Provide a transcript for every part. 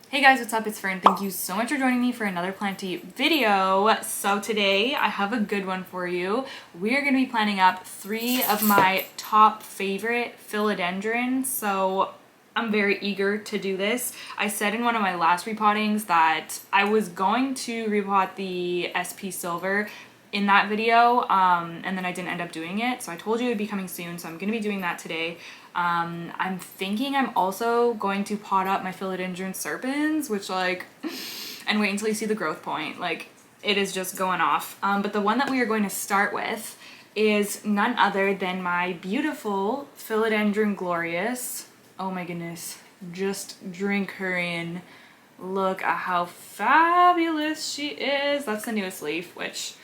Hey guys, what's up? It's Fern. Thank you so much for joining me for another Planty video. So today I have a good one for you. We are going to be planting up 3 of my top favorite philodendrons. So I'm very eager to do this. I said in one of my last repottings that I was going to repot the SP Silver in that video, and then I didn't end up doing it. So I told you it would be coming soon, so I'm going to be doing that today. I'm thinking I'm also going to pot up my Philodendron serpens, which and wait until you see the growth point. Like, it is just going off. But the one that we are going to start with is none other than my beautiful Philodendron glorious. Oh my goodness, just drink her in. Look at how fabulous she is. That's the newest leaf, which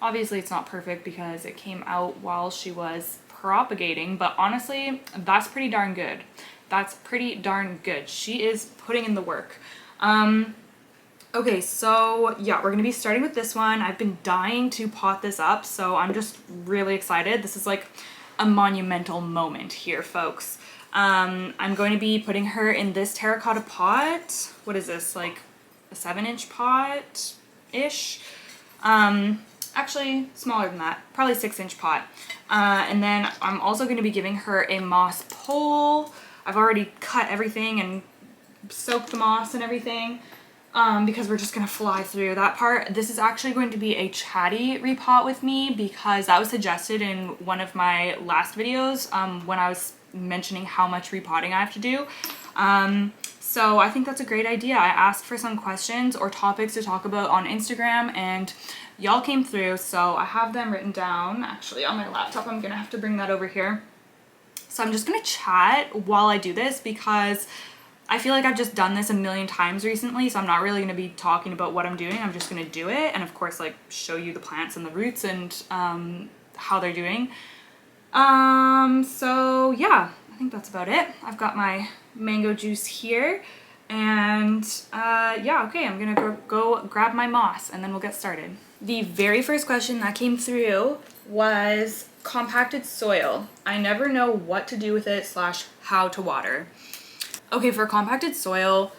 obviously it's not perfect because it came out while she was propagating, but honestly, that's pretty darn good. That's pretty darn good. She is putting in the work. Okay, so yeah, we're gonna be starting with this one. I've been dying to pot this up, so I'm just really excited. This is like a monumental moment here, folks. I'm going to be putting her in this terracotta pot. What is this, like a 7-inch pot-ish? Actually smaller than that, probably 6-inch pot. And then I'm also going to be giving her a moss pole. I've already cut everything and soaked the moss and everything, because we're just going to fly through that part. This is actually going to be a chatty repot with me because that was suggested in one of my last videos, when I was mentioning how much repotting I have to do. So I think that's a great idea. I asked for some questions or topics to talk about on Instagram, and y'all came through, so I have them written down actually on my laptop. I'm gonna have to bring that over here. So I'm just gonna chat while I do this because I feel like I've just done this a million times recently, so I'm not really gonna be talking about what I'm doing. I'm just gonna do it and of course like show you the plants and the roots and how they're doing. So yeah, I think that's about it. I've got my mango juice here, and yeah, okay, I'm gonna go grab my moss and then we'll get started. The very first question that came through was compacted soil. I never know what to do with it / how to water. Okay, for compacted soil,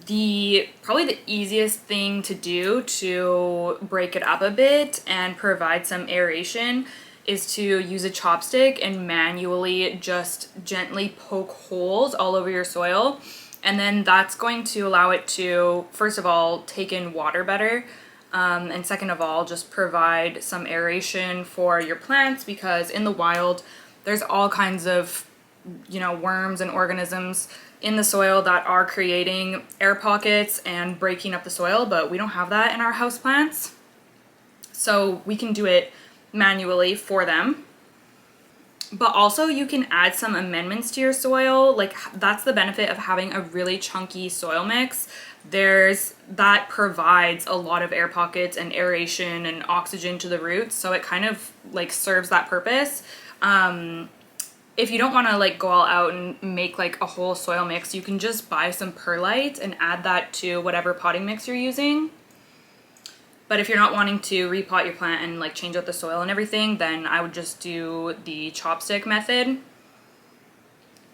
probably the easiest thing to do to break it up a bit and provide some aeration is to use a chopstick and manually just gently poke holes all over your soil. And then that's going to allow it to, first of all, take in water better. And second of all, just provide some aeration for your plants, because in the wild, there's all kinds of, worms and organisms in the soil that are creating air pockets and breaking up the soil, but we don't have that in our houseplants. So we can do it manually for them. But also you can add some amendments to your soil. Like, that's the benefit of having a really chunky soil mix. That provides a lot of air pockets and aeration and oxygen to the roots, so it kind of like serves that purpose. If you don't want to like go all out and make like a whole soil mix, you can just buy some perlite and add that to whatever potting mix you're using. But if you're not wanting to repot your plant and like change out the soil and everything, then I would just do the chopstick method.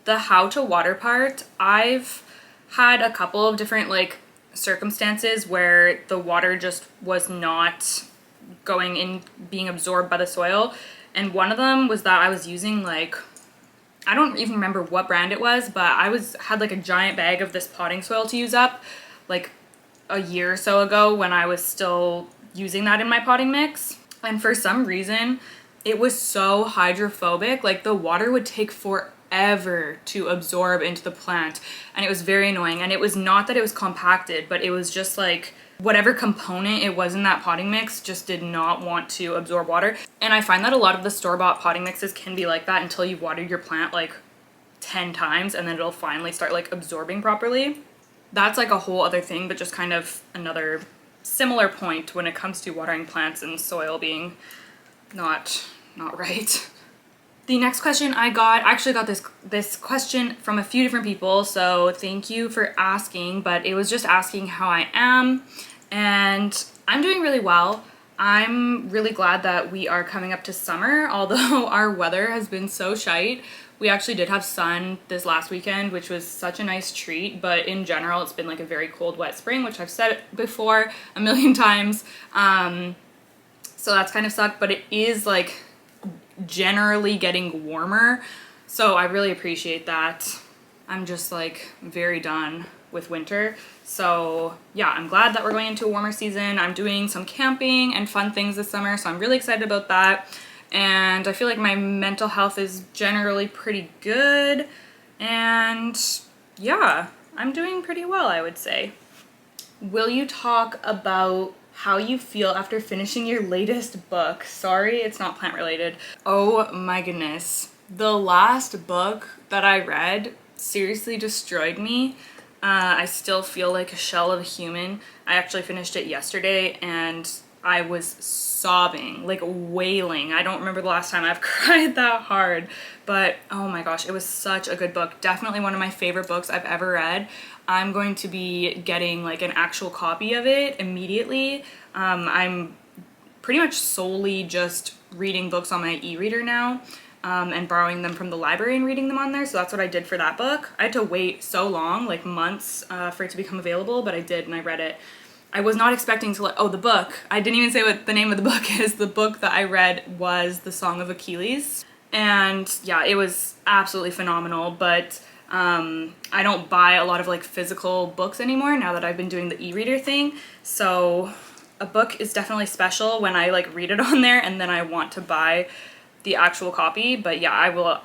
The how to water part, I've had a couple of different like circumstances where the water just was not going in, being absorbed by the soil. And one of them was that I was using like, I don't even remember what brand it was, but I had like a giant bag of this potting soil to use up like a year or so ago when I was still using that in my potting mix. And for some reason, it was so hydrophobic, like the water would take forever to absorb into the plant, and it was very annoying. And it was not that it was compacted, but it was just like whatever component it was in that potting mix just did not want to absorb water. And I find that a lot of the store-bought potting mixes can be like that until you've watered your plant like 10 times, and then it'll finally start like absorbing properly. That's like a whole other thing, but just kind of another similar point when it comes to watering plants and soil being not right. The next question I actually got this question from a few different people, so thank you for asking, but it was just asking how I am, and I'm doing really well. I'm really glad that we are coming up to summer, although our weather has been so shite. We actually did have sun this last weekend, which was such a nice treat, but in general, it's been like a very cold, wet spring, which I've said before a million times. So that's kind of sucked, but it is like generally getting warmer. So I really appreciate that. I'm just like very done with winter. So yeah, I'm glad that we're going into a warmer season. I'm doing some camping and fun things this summer, so I'm really excited about that. And I feel like my mental health is generally pretty good. And yeah, I'm doing pretty well, I would say. Will you talk about how you feel after finishing your latest book? Sorry, it's not plant related. Oh my goodness. The last book that I read seriously destroyed me. I still feel like a shell of a human. I actually finished it yesterday and I was sobbing, like wailing. I don't remember the last time I've cried that hard, but oh my gosh, it was such a good book. Definitely one of my favorite books I've ever read. I'm going to be getting like an actual copy of it immediately. I'm pretty much solely just reading books on my e-reader now. And borrowing them from the library and reading them on there. So that's what I did for that book. I had to wait so long, like months, for it to become available, but I did and I read it. I was not expecting to the book. I didn't even say what the name of the book is. The book that I read was The Song of Achilles. And yeah, it was absolutely phenomenal, but I don't buy a lot of like physical books anymore now that I've been doing the e-reader thing. So a book is definitely special when I like read it on there and then I want to buy the actual copy. But yeah,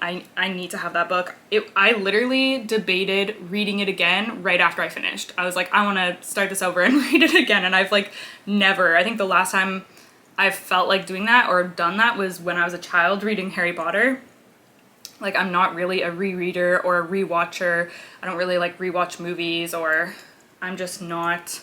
I need to have that book. I literally debated reading it again right after I finished. I was like, I want to start this over and read it again, and I've like never, I think the last time I felt like doing that or done that was when I was a child reading Harry Potter. Like, I'm not really a rereader or a rewatcher. I don't really like rewatch movies, or I'm just not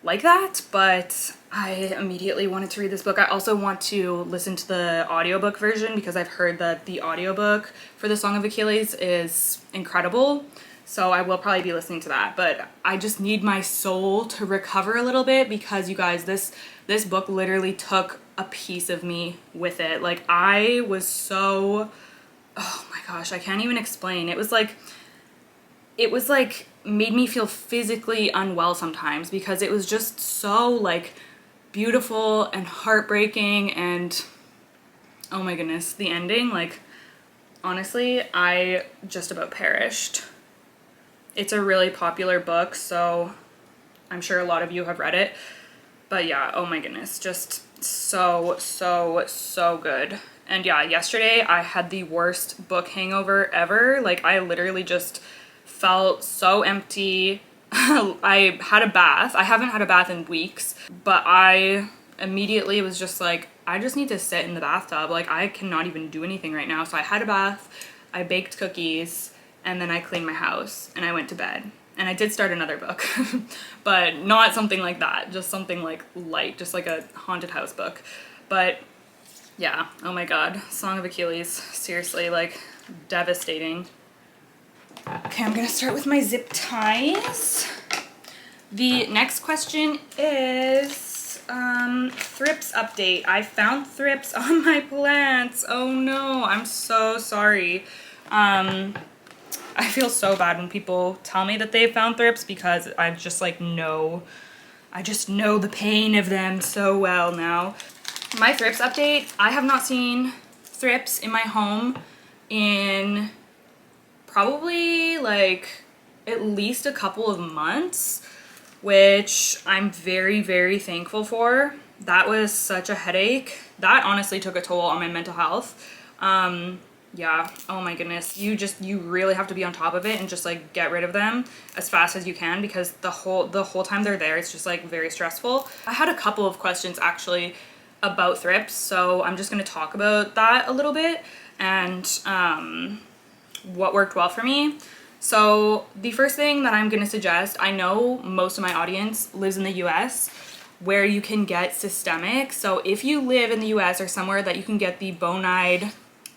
like that, but I immediately wanted to read this book. I also want to listen to the audiobook version because I've heard that the audiobook for The Song of Achilles is incredible. So I will probably be listening to that, but I just need my soul to recover a little bit because you guys, this book literally took a piece of me with it. Like, I was so, oh my gosh, I can't even explain. It was like made me feel physically unwell sometimes because it was just so like beautiful and heartbreaking, and oh my goodness, the ending, like honestly, I just about perished. It's a really popular book, so I'm sure a lot of you have read it, but yeah, oh my goodness, just so good. And yeah, yesterday I had the worst book hangover ever. Like, I literally just felt so empty. I had a bath. I haven't had a bath in weeks, but I immediately was just like, I just need to sit in the bathtub. Like, I cannot even do anything right now. So I had a bath, I baked cookies, and then I cleaned my house and I went to bed. And I did start another book, but not something like that. Just something like light, just like a haunted house book. But yeah, oh my God, Song of Achilles, seriously, like devastating. Okay, I'm gonna start with my zip ties. The next question is thrips update. I found thrips on my plants. Oh no, I'm so sorry. I feel so bad when people tell me that they found thrips because I just like know, I just know the pain of them so well now. My thrips update, I have not seen thrips in my home in probably like at least a couple of months, which I'm very thankful for. That was such a headache. That honestly took a toll on my mental health. Yeah, oh my goodness, you really have to be on top of it and just like get rid of them as fast as you can because the whole time they're there, it's just like very stressful. I had a couple of questions actually about thrips, so I'm just going to talk about that a little bit and what worked well for me. So the first thing that I'm going to suggest, I know most of my audience lives in the US where you can get systemic. So if you live in the US or somewhere that you can get the bonide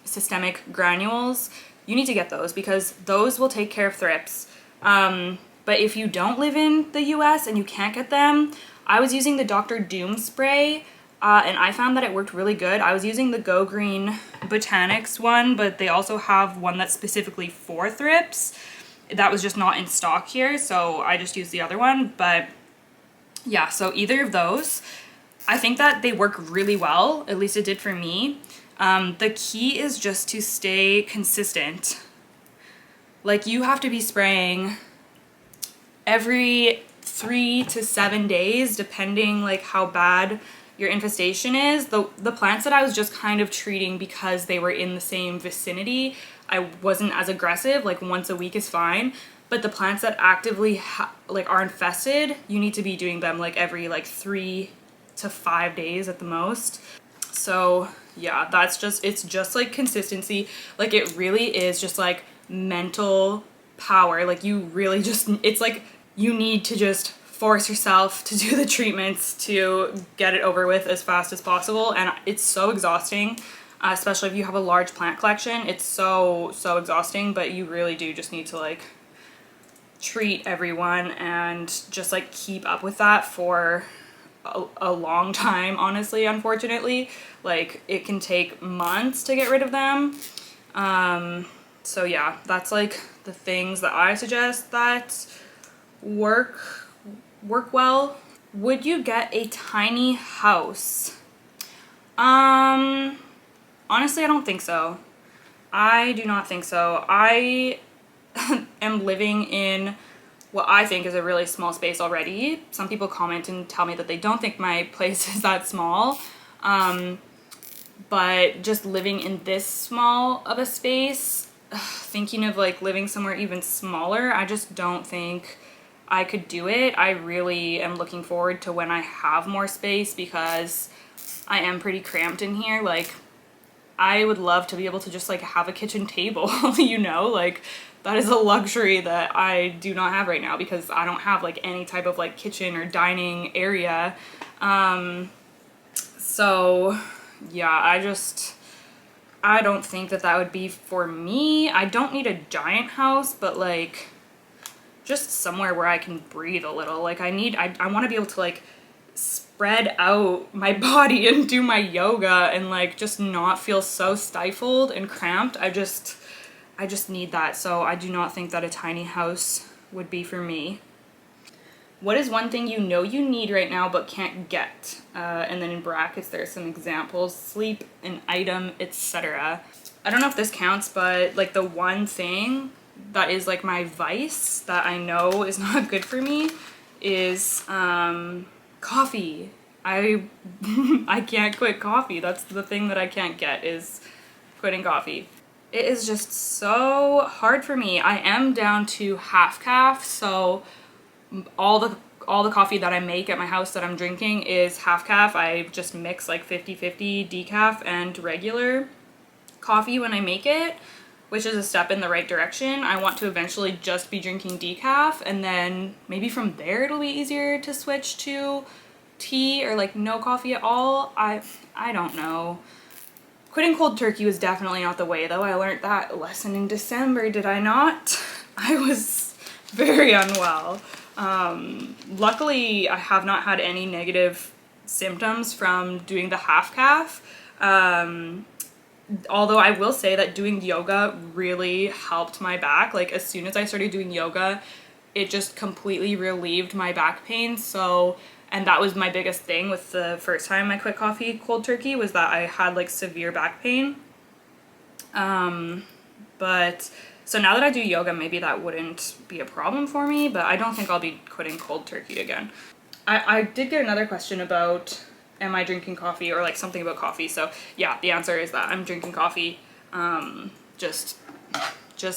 systemic granules, you need to get those because those will take care of thrips. But if you don't live in the US and you can't get them, I was using the Dr. Doom spray And I found that it worked really good. I was using the Go Green Botanics one, but they also have one that's specifically for thrips. That was just not in stock here, so I just used the other one. But yeah, so either of those, I think that they work really well, at least it did for me. The key is just to stay consistent. Like, you have to be spraying every 3 to 7 days, depending like how bad your infestation is. The plants that I was just kind of treating because they were in the same vicinity, I wasn't as aggressive, like once a week is fine. But the plants that actively like are infested, you need to be doing them like every like 3 to 5 days at the most. So yeah, it's just like consistency. Like, it really is just like mental power. Like, you really just, it's like you need to just force yourself to do the treatments to get it over with as fast as possible. And it's so exhausting, especially if you have a large plant collection. It's so exhausting, but you really do just need to like treat everyone and just like keep up with that for a long time, honestly. Unfortunately, like, it can take months to get rid of them. So yeah, that's like the things that I suggest that work well. Would you get a tiny house? Honestly, I don't think so. I do not think so. I am living in what I think is a really small space already. Some people comment and tell me that they don't think my place is that small. But just living in this small of a space, thinking of like living somewhere even smaller, I just don't think I could do it. I really am looking forward to when I have more space, because I am pretty cramped in here. Like, I would love to be able to just like have a kitchen table, you know, like that is a luxury that I do not have right now, because I don't have like any type of like kitchen or dining area. So yeah, I don't think that that would be for me. I don't need a giant house, but like just somewhere where I can breathe a little. Like, I want to be able to like spread out my body and do my yoga and like just not feel so stifled and cramped. I just need that. So I do not think that a tiny house would be for me. What is one thing you know you need right now but can't get? And then in brackets there's some examples: sleep, an item, etc. I don't know if this counts, but like the one thing that is like my vice that I know is not good for me is coffee. I can't quit coffee. That's the thing that I can't get, is quitting coffee. It is just so hard for me. I am down to half calf, so all the coffee that I make at my house that I'm drinking is half calf. I just mix like 50-50 decaf and regular coffee when I make it, which is a step in the right direction. I want to eventually just be drinking decaf, and then maybe from there it'll be easier to switch to tea or like no coffee at all. I don't know. Quitting cold turkey was definitely not the way, though. I learned that lesson in December, did I not? I was very unwell. Luckily, I have not had any negative symptoms from doing the half calf. Although I will say that doing yoga really helped my back. Like, as soon as I started doing yoga, it just completely relieved my back pain. So, and that was my biggest thing with the first time I quit coffee cold turkey, was that I had like severe back pain. But so now that I do yoga, maybe that wouldn't be a problem for me, but I don't think I'll be quitting cold turkey again. I did get another question about, am I drinking coffee, or like something about coffee. So yeah, the answer is that I'm drinking coffee, just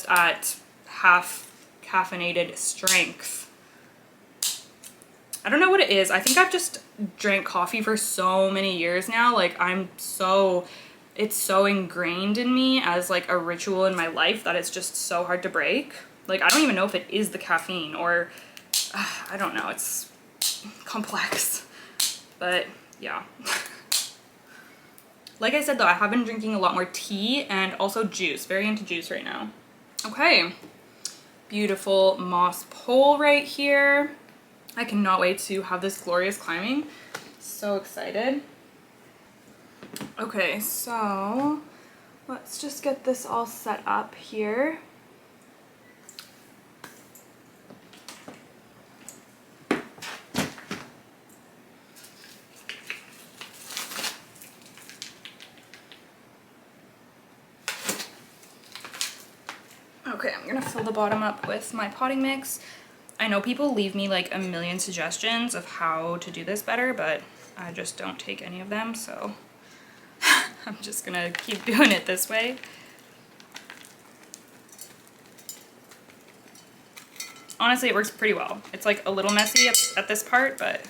at half caffeinated strength. I don't know what it is. I think I've just drank coffee for so many years now. Like, it's so ingrained in me as like a ritual in my life that it's just so hard to break. Like, I don't even know if it is the caffeine, or I don't know. It's complex, but yeah. Like I said though, I have been drinking a lot more tea and also juice. Very into juice right now. Okay, beautiful moss pole right here. I cannot wait to have this glorious climbing. So excited. Okay, so let's just get this all set up here. Okay, I'm gonna fill the bottom up with my potting mix. I know people leave me like a million suggestions of how to do this better, but I just don't take any of them, so I'm just gonna keep doing it this way. Honestly, it works pretty well. It's like a little messy at this part, but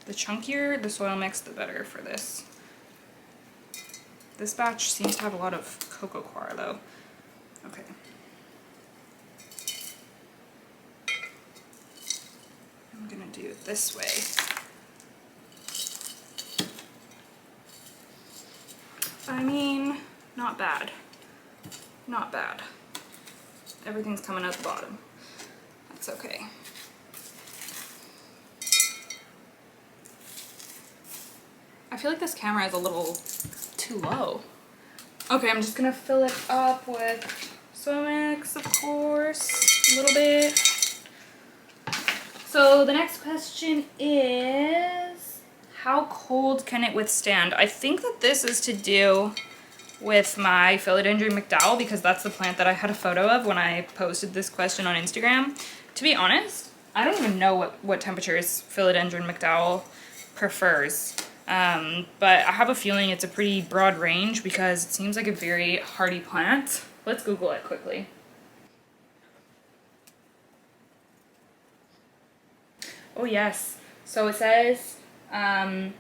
the chunkier the soil mix, the better for this. This batch seems to have a lot of cocoa coir though. Okay. I'm gonna do it this way. I mean, not bad. Not bad. Everything's coming out the bottom. That's okay. I feel like this camera is a little too low. Okay, I'm just gonna fill it up with soil mix, of course, a little bit. So the next question is, how cold can it withstand? I think that this is to do with my Philodendron McDowell, because that's the plant that I had a photo of when I posted this question on Instagram. To be honest, I don't even know what temperatures Philodendron McDowell prefers. But I have a feeling it's a pretty broad range because it seems like a very hardy plant. Let's Google it quickly. Oh yes, so it says a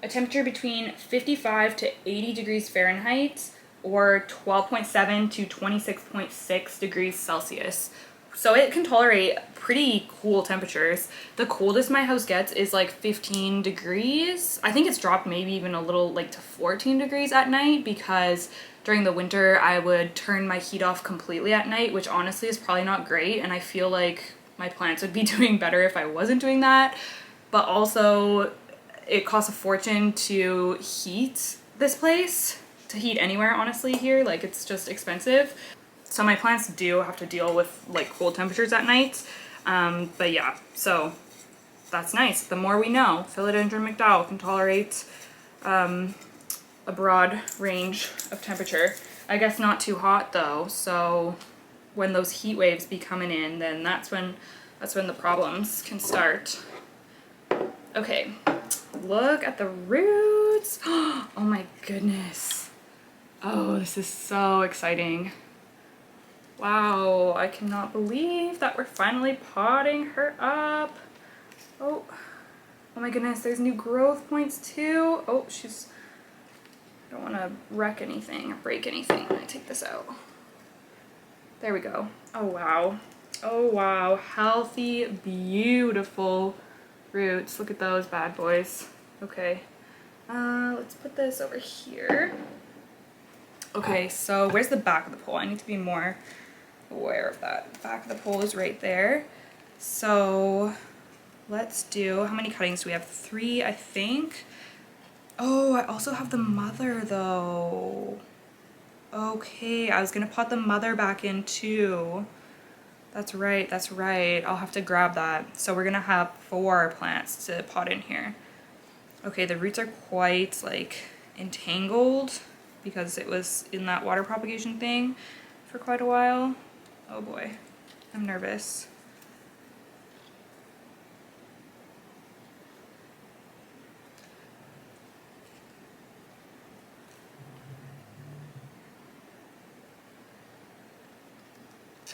temperature between 55 to 80 degrees Fahrenheit or 12.7 to 26.6 degrees Celsius. So it can tolerate pretty cool temperatures. The coldest my house gets is like 15 degrees. I think it's dropped maybe even a little like to 14 degrees at night, because during the winter I would turn my heat off completely at night, which honestly is probably not great, and I feel like my plants would be doing better if I wasn't doing that. But also it costs a fortune to heat this place, to heat anywhere honestly here, like it's just expensive. So my plants do have to deal with like cold temperatures at night. But yeah, so that's nice. The more we know. Philodendron McDowell can tolerate a broad range of temperature. I guess not too hot though, so when those heat waves be coming in, then that's when the problems can start. Okay, look at the roots. Oh my goodness. Oh, this is so exciting. Wow, I cannot believe that we're finally potting her up. Oh my goodness, there's new growth points too. Oh, I don't want to wreck anything or break anything when I take this out. There we go. Oh wow. Oh wow, healthy, beautiful roots. Look at those bad boys. Okay, let's put this over here. Okay, so where's the back of the pole? I need to be more aware of that. The back of the pole is right there. So let's do, how many cuttings do we have? 3, I think. Oh, I also have the mother though. Okay, I was gonna pot the mother back in too. That's right, that's right. I'll have to grab that. So we're gonna have 4 plants to pot in here. Okay, the roots are quite like entangled because it was in that water propagation thing for quite a while. Oh boy, I'm nervous.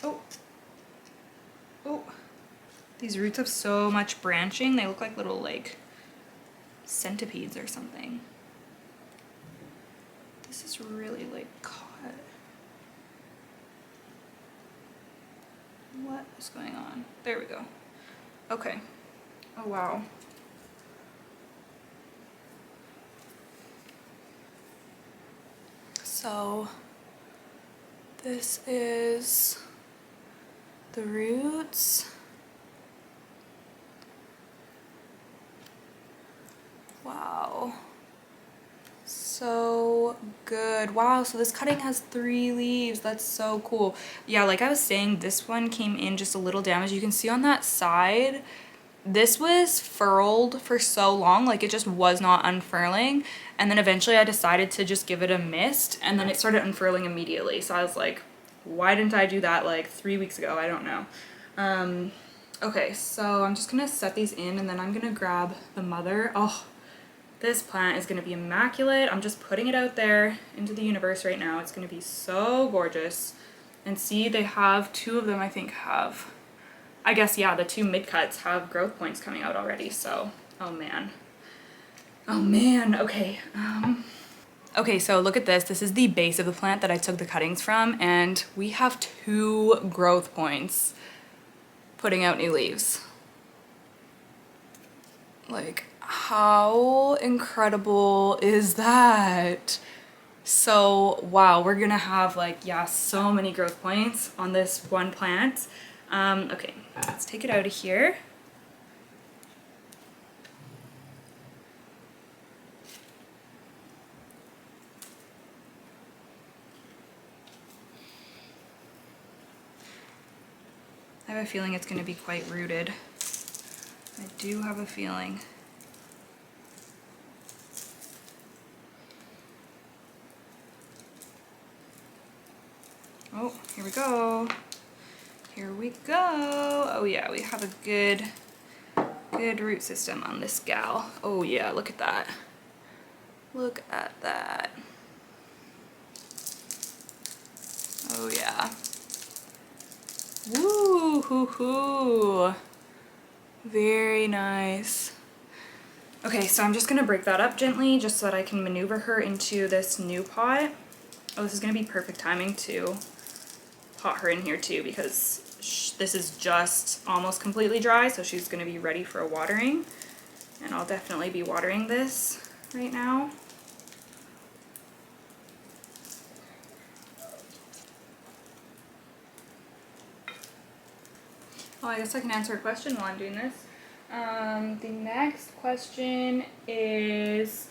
Oh, oh, these roots have so much branching. They look like little like centipedes or something. This is really like caught. What is going on? There we go. Okay. Oh wow. So this is the roots. so good. Wow, so this cutting has 3 leaves. That's so cool. Yeah, like I was saying, this one came in just a little damaged. You can see on that side, this was furled for so long, like it just was not unfurling. And then eventually I decided to just give it a mist, and then it started unfurling immediately. So I was like, why didn't I do that like 3 weeks ago? I don't know. Okay, so I'm just gonna set these in, and then I'm gonna grab the mother. Oh, this plant is gonna be immaculate. I'm just putting it out there into the universe right now. It's gonna be so gorgeous. And see, they have 2 of them, I think, have, I guess, yeah, the 2 mid-cuts have growth points coming out already, so, oh man. Oh man, okay. Okay, so look at this. This is the base of the plant that I took the cuttings from, and we have 2 growth points putting out new leaves. Like, how incredible is that? So, wow, we're gonna have like, yeah, so many growth points on this one plant. Okay, let's take it out of here. I have a feeling it's going to be quite rooted. I do have a feeling. Oh, here we go. Here we go. Oh yeah, we have a good root system on this gal. Oh yeah, look at that. Look at that. Oh yeah. Woo hoo hoo. Very nice. Okay, so I'm just gonna break that up gently just so that I can maneuver her into this new pot. Oh, this is gonna be perfect timing to pot her in here too, because this is just almost completely dry, so she's gonna be ready for a watering. And I'll definitely be watering this right now. Oh, I guess I can answer a question while I'm doing this. The next question is,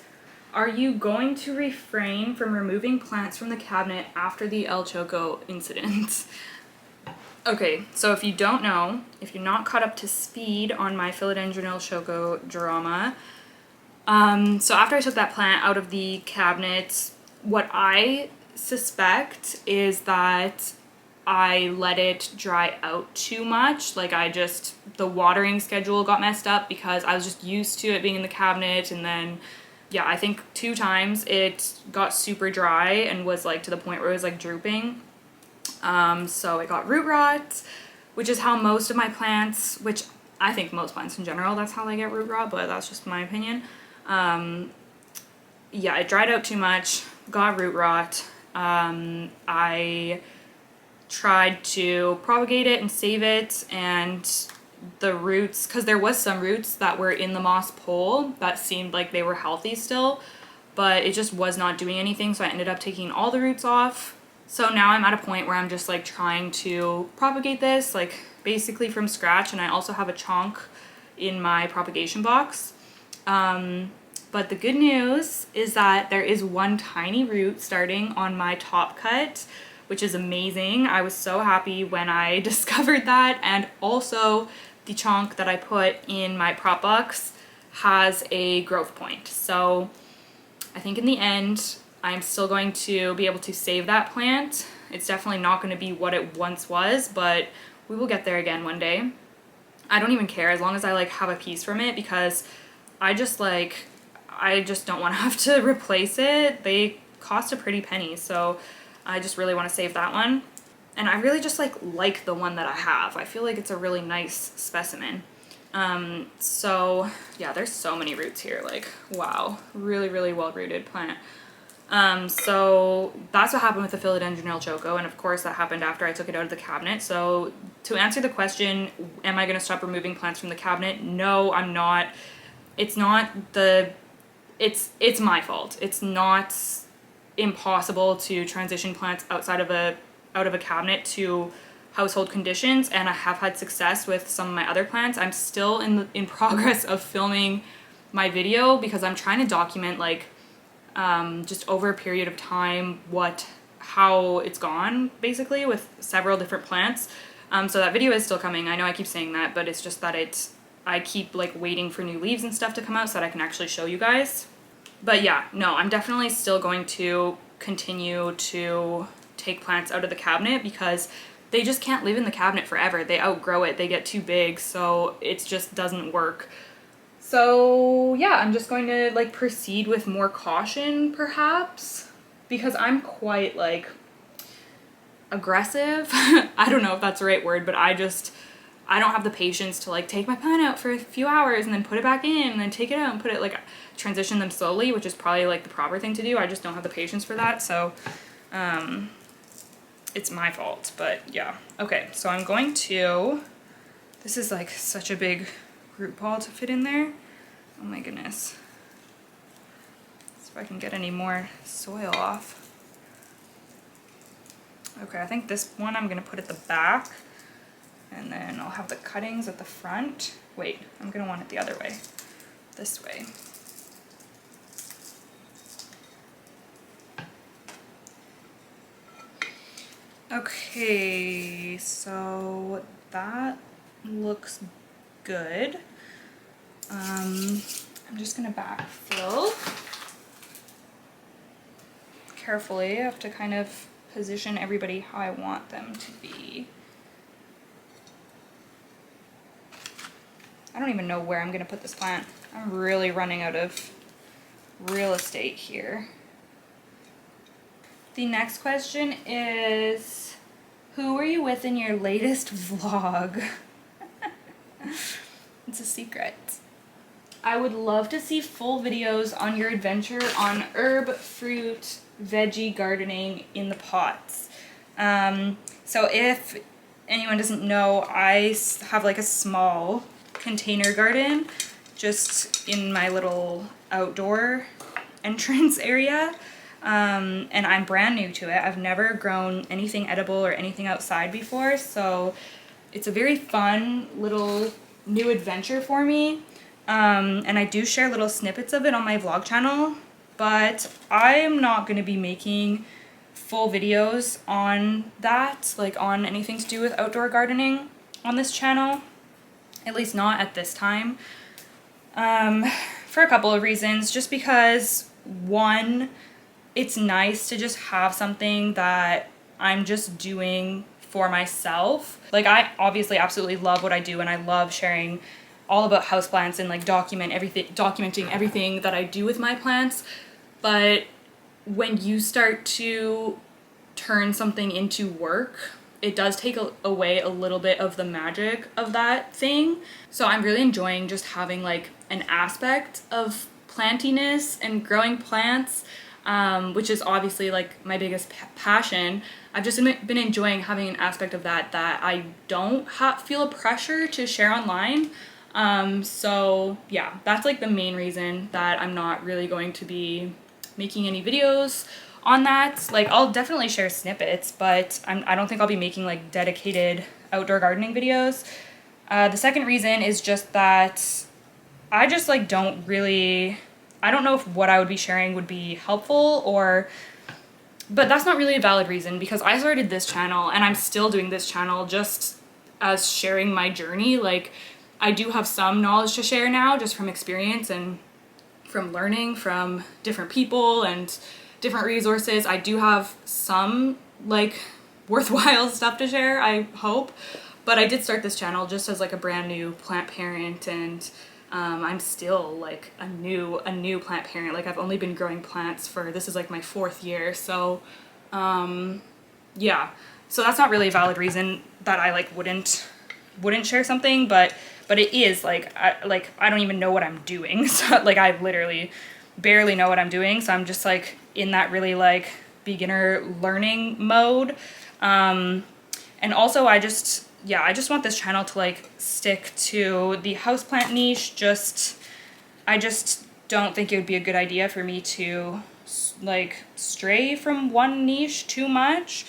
are you going to refrain from removing plants from the cabinet after the El Choco incident? Okay, so if you don't know, if you're not caught up to speed on my Philodendron El Choco drama, so after I took that plant out of the cabinet, what I suspect is that I let it dry out too much. Like the watering schedule got messed up because I was just used to it being in the cabinet, and then, yeah, I think 2 times it got super dry and was like to the point where it was like drooping. So it got root rot, which is how most of my plants, which I think most plants in general, that's how they get root rot, but that's just my opinion. Yeah, it dried out too much, got root rot. I tried to propagate it and save it, and the roots, because there was some roots that were in the moss pole that seemed like they were healthy still, but it just was not doing anything, so I ended up taking all the roots off. So now I'm at a point where I'm just like trying to propagate this like basically from scratch, and I also have a chonk in my propagation box. But the good news is that there is one tiny root starting on my top cut, which is amazing. I was so happy when I discovered that, and also the chonk that I put in my prop box has a growth point. So I think in the end, I'm still going to be able to save that plant. It's definitely not going to be what it once was, but we will get there again one day. I don't even care as long as I like have a piece from it, because I just don't want to have to replace it. They cost a pretty penny, so I just really want to save that one. And I really just like the one that I have. I feel like it's a really nice specimen. So yeah, there's so many roots here, like wow, really, really well rooted plant. So that's what happened with the Philodendron El Choco, and of course that happened after I took it out of the cabinet. So to answer the question, am I going to stop removing plants from the cabinet? No, I'm not. It's not it's my fault. It's not impossible to transition plants out of a cabinet to household conditions, and I have had success with some of my other plants. I'm still in progress of filming my video because I'm trying to document like just over a period of time how it's gone basically with several different plants. So that video is still coming. I know I keep saying that, but it's just that I keep like waiting for new leaves and stuff to come out so that I can actually show you guys. But yeah, no, I'm definitely still going to continue to take plants out of the cabinet because they just can't live in the cabinet forever. They outgrow it, they get too big, so it just doesn't work. So yeah, I'm just going to like proceed with more caution perhaps, because I'm quite like aggressive. I don't know if that's the right word, but I don't have the patience to like take my plant out for a few hours and then put it back in and then take it out and put it like transition them slowly, which is probably like the proper thing to do. I just don't have the patience for that. So it's my fault, but yeah. Okay, so I'm going to, this is like such a big root ball to fit in there. Oh my goodness. See if I can get any more soil off. Okay, I think this one I'm gonna put at the back, and then I'll have the cuttings at the front. Wait, I'm gonna want it the other way, this way. Okay, so that looks good. I'm just gonna backfill. Carefully, I have to kind of position everybody how I want them to be. I don't even know where I'm gonna put this plant. I'm really running out of real estate here. The next question is, who were you with in your latest vlog? It's a secret. I would love to see full videos on your adventure on herb, fruit, veggie gardening in the pots. So if anyone doesn't know, I have like a small container garden just in my little outdoor entrance area. And I'm brand new to it. I've never grown anything edible or anything outside before, so it's a very fun little new adventure for me. And I do share little snippets of it on my vlog channel, but I am not going to be making full videos on that, like on anything to do with outdoor gardening on this channel, at least not at this time, for a couple of reasons. Just because, one, it's nice to just have something that I'm just doing for myself. Like, I obviously absolutely love what I do, and I love sharing all about houseplants and like documenting everything that I do with my plants. But when you start to turn something into work, it does take away a little bit of the magic of that thing. So I'm really enjoying just having like an aspect of plantiness and growing plants, which is obviously like my biggest passion. I've just been enjoying having an aspect of that I don't feel a pressure to share online. So yeah, that's like the main reason that I'm not really going to be making any videos on that. Like, I'll definitely share snippets, but I don't think I'll be making like dedicated outdoor gardening videos. The second reason is just that I just like I don't know if what I would be sharing would be helpful, but that's not really a valid reason, because I started this channel and I'm still doing this channel just as sharing my journey. Like, I do have some knowledge to share now just from experience and from learning from different people and different resources. I do have some like worthwhile stuff to share, I hope, but I did start this channel just as like a brand new plant parent, and I'm still like a new plant parent. Like, I've only been growing plants this is like my 4th year. So yeah, so that's not really a valid reason that I like wouldn't share something, but it is like I don't even know what I'm doing. So like, I literally barely know what I'm doing. So I'm just like in that really like beginner learning mode. And also I just want this channel to like stick to the houseplant niche. I just don't think it would be a good idea for me to like stray from one niche too much.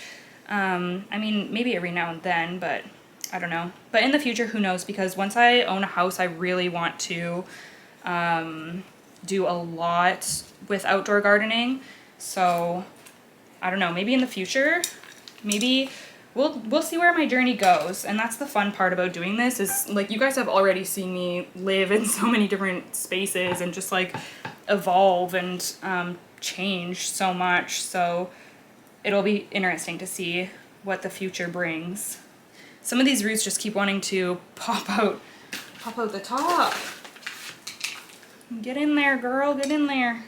I mean, maybe every now and then, but I don't know. But in the future, who knows? Because once I own a house, I really want to do a lot with outdoor gardening. So I don't know, maybe in the future, maybe we'll see where my journey goes. And that's the fun part about doing this, is like, you guys have already seen me live in so many different spaces and just like evolve and change so much. So it'll be interesting to see what the future brings. Some of these roots just keep wanting to pop out the top. Get in there, girl, get in there.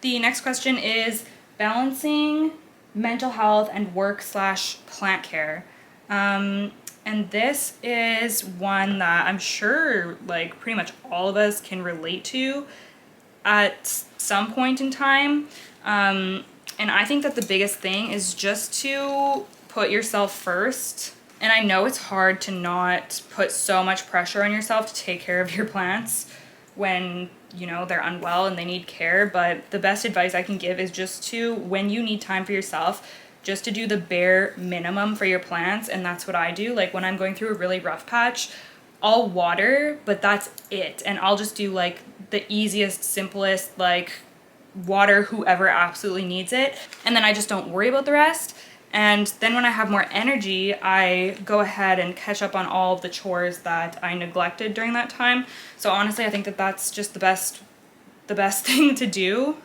The next question is balancing mental health and work/plant care. And this is one that I'm sure like pretty much all of us can relate to at some point in time. And I think that the biggest thing is just to put yourself first. And I know it's hard to not put so much pressure on yourself to take care of your plants when, you know, they're unwell and they need care. But the best advice I can give is just to, when you need time for yourself, just to do the bare minimum for your plants. And that's what I do. Like when I'm going through a really rough patch, I'll water, but that's it. And I'll just do like the easiest, simplest, like water whoever absolutely needs it. And then I just don't worry about the rest. And then when I have more energy, I go ahead and catch up on all of the chores that I neglected during that time. So honestly, I think that that's just the best thing to do.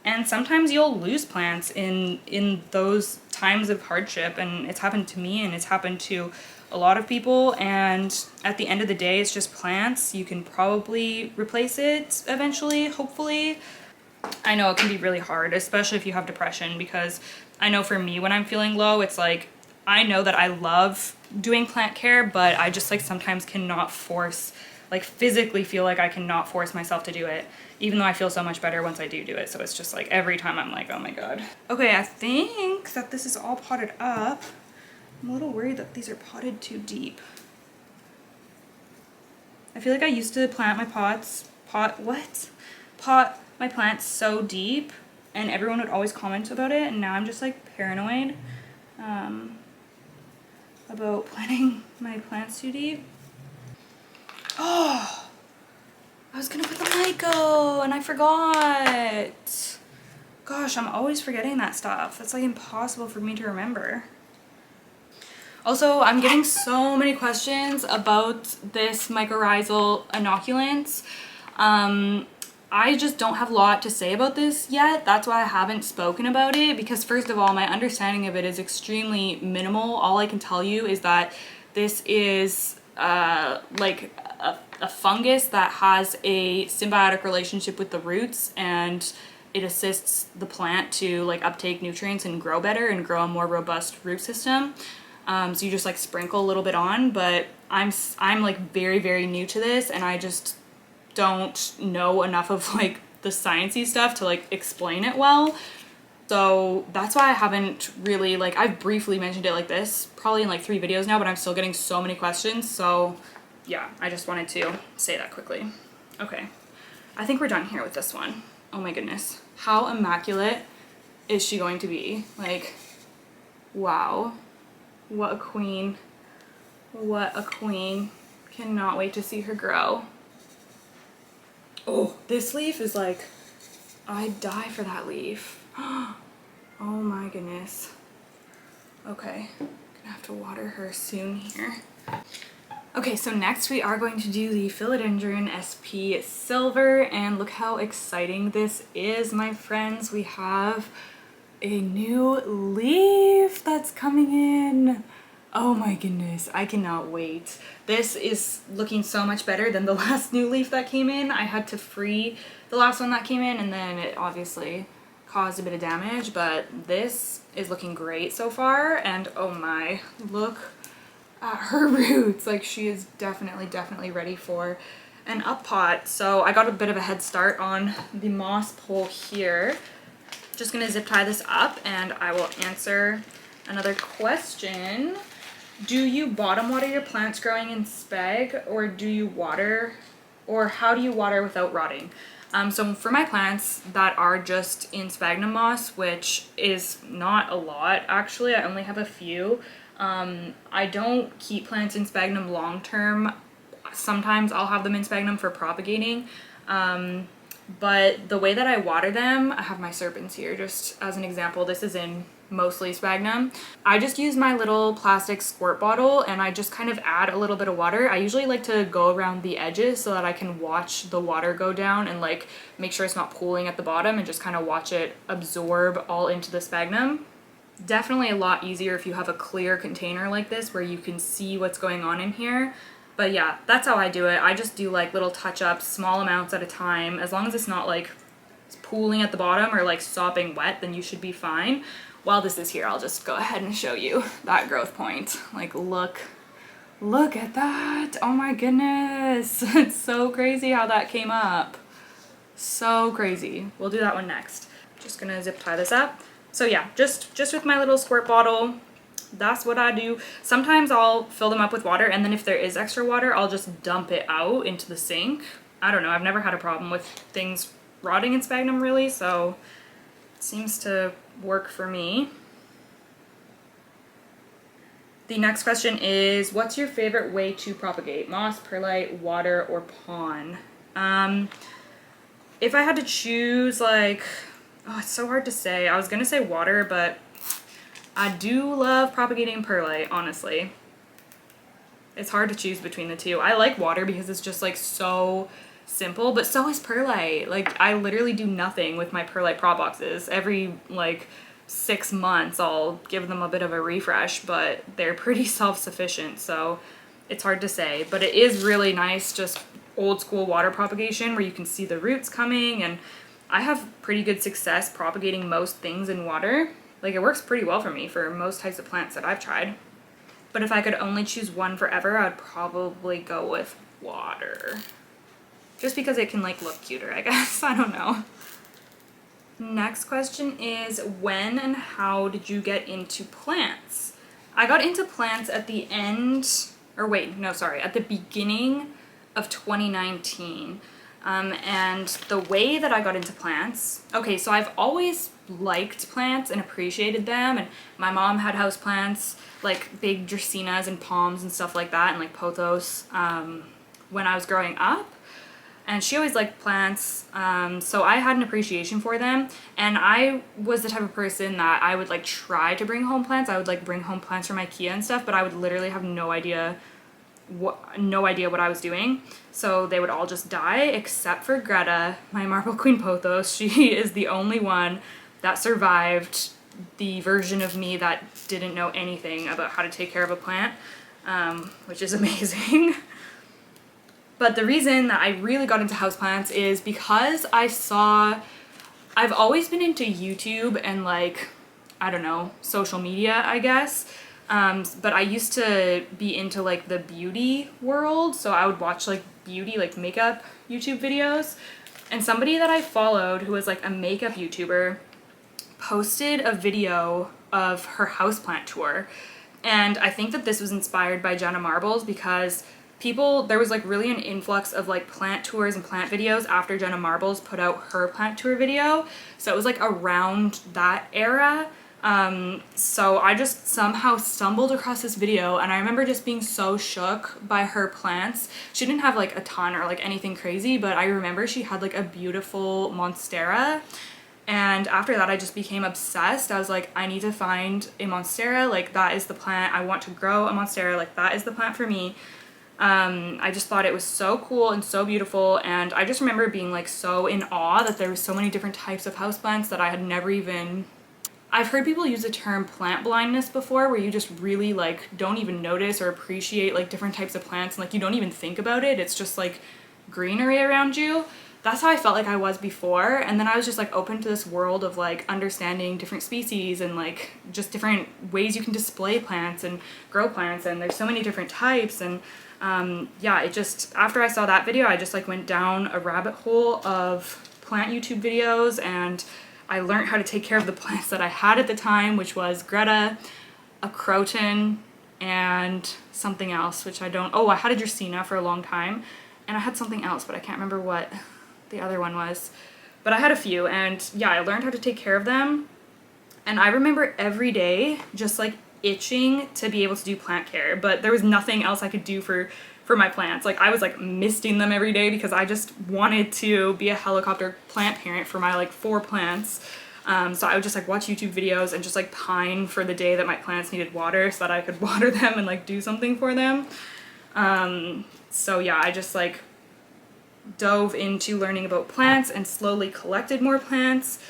And sometimes you'll lose plants in those times of hardship, and it's happened to me and it's happened to a lot of people. And at the end of the day, it's just plants. You can probably replace it eventually, hopefully. I know it can be really hard, especially if you have depression, because I know for me when I'm feeling low, it's like, I know that I love doing plant care, but I just like sometimes cannot force, like physically feel like I cannot force myself to do it, even though I feel so much better once I do it. So it's just like every time I'm like, oh my God. Okay, I think that this is all potted up. I'm a little worried that these are potted too deep. I feel like I used to plant my pot my plants so deep, and everyone would always comment about it, and now I'm just like paranoid about planting my plants too deep. Oh, I was gonna put the myco and I forgot. Gosh, I'm always forgetting that stuff. That's like impossible for me to remember. Also, I'm getting so many questions about this mycorrhizal inoculant. I just don't have a lot to say about this yet. That's why I haven't spoken about it, because first of all, my understanding of it is extremely minimal. All I can tell you is that this is like a fungus that has a symbiotic relationship with the roots, and it assists the plant to like uptake nutrients and grow better and grow a more robust root system. So you just like sprinkle a little bit on, but I'm like very, very new to this, and I just don't know enough of like the sciencey stuff to like explain it well. So that's why I haven't really, like, I've briefly mentioned it like this, probably in like 3 videos now, but I'm still getting so many questions. So yeah, I just wanted to say that quickly. Okay, I think we're done here with this one. Oh my goodness. How immaculate is she going to be? Like, wow. What a queen. What a queen. Cannot wait to see her grow. Oh, this leaf is like, I'd die for that leaf. Oh my goodness. Okay, gonna have to water her soon here. Okay, so next we are going to do the Philodendron SP Silver, and look how exciting this is, my friends. We have a new leaf that's coming in. Oh my goodness, I cannot wait. This is looking so much better than the last new leaf that came in. I had to free the last one that came in, and then it obviously caused a bit of damage, but this is looking great so far. And oh my, look at her roots. Like, she is definitely ready for an up pot. So I got a bit of a head start on the moss pole here. Just gonna zip tie this up and I will answer another question. Do you bottom water your plants growing in spag, or do you water, or how do you water without rotting? So for my plants that are just in sphagnum moss, which is not a lot actually, I only have a few. I don't keep plants in sphagnum long term. sometimes I'll have them in sphagnum for propagating. But the way that I water them, I have my serpens here just as an example. This is in mostly sphagnum. I just use my little plastic squirt bottle and I just kind of add a little bit of water. I usually like to go around the edges so that I can watch the water go down and like make sure it's not pooling at the bottom, and just kind of watch it absorb all into the sphagnum. Definitely a lot easier if you have a clear container like this where you can see what's going on in here. But yeah, that's how I do it. I just do like little touch-ups, small amounts at a time. As long as it's not like it's pooling at the bottom or like sopping wet, then you should be fine. While this is here, I'll just go ahead and show you that growth point. Like, look at that. Oh my goodness. It's so crazy how that came up. So crazy. We'll do that one next. Just gonna zip tie this up. So yeah, just with my little squirt bottle, that's what I do. Sometimes I'll fill them up with water, and then if there is extra water, I'll just dump it out into the sink. I don't know, I've never had a problem with things rotting in sphagnum really, so it seems to work for me. The next question is, what's your favorite way to propagate? Moss, perlite, water, or pon? If I had to choose, like, oh, it's so hard to say. I was gonna say water, but I do love propagating perlite, honestly. It's hard to choose between the two. I like water because it's just like so simple, but so is perlite. Like, I literally do nothing with my perlite prop boxes. Every like 6 months I'll give them a bit of a refresh, but they're pretty self-sufficient, so it's hard to say. But it is really nice, just old school water propagation where you can see the roots coming, and I have pretty good success propagating most things in water. Like, it works pretty well for me for most types of plants that I've tried. But if I could only choose one forever, I'd probably go with water. Just because it can like look cuter, I guess. I don't know. Next question is, when and how did you get into plants? I got into plants at the end, or wait, no, sorry, at the beginning of 2019. And the way that I got into plants, okay, so I've always liked plants and appreciated them, and my mom had house plants, like big dracaenas and palms and stuff like that, and like pothos, when I was growing up. And she always liked plants, so I had an appreciation for them, and I was the type of person that I would like try to bring home plants. I would like bring home plants from IKEA and stuff, but I would literally have no idea what I was doing. So they would all just die except for Greta, my Marble Queen pothos. She is the only one that survived the version of me that didn't know anything about how to take care of a plant, which is amazing. But the reason that I really got into houseplants is because I've always been into YouTube and like, I don't know, social media, I guess. But I used to be into like the beauty world, so I would watch like beauty, like makeup YouTube videos. And somebody that I followed who was like a makeup YouTuber posted a video of her houseplant tour. And I think that this was inspired by Jenna Marbles because there was like really an influx of like plant tours and plant videos after Jenna Marbles put out her plant tour video. So it was like around that era. So I just somehow stumbled across this video, and I remember just being so shook by her plants. She didn't have like a ton or like anything crazy, but I remember she had like a beautiful monstera. And after that, I just became obsessed. I was like, I need to find a monstera. Like, that is the plant. I want to grow a monstera. Like, that is the plant for me. I just thought it was so cool and so beautiful, and I just remember being like so in awe that there was so many different types of houseplants that I had never even... I've heard people use the term plant blindness before, where you just really like don't even notice or appreciate like different types of plants, and like you don't even think about it. It's just like greenery around you. That's how I felt like I was before, and then I was just like open to this world of like understanding different species and like just different ways you can display plants and grow plants, and there's so many different types. And yeah, it just, after I saw that video, I just like went down a rabbit hole of plant YouTube videos, and I learned how to take care of the plants that I had at the time, which was Greta, a croton, and something else, which I don't... Oh, I had a dracaena for a long time, and I had something else, but I can't remember what the other one was. But I had a few, and yeah, I learned how to take care of them, and I remember every day just like itching to be able to do plant care, but there was nothing else I could do for for my plants. Like I was like misting them every day because I just wanted to be a helicopter plant parent for my like 4 plants. So I would just like watch YouTube videos and just like pine for the day that my plants needed water so that I could water them and like do something for them. So yeah, I just like dove into learning about plants and slowly collected more plants.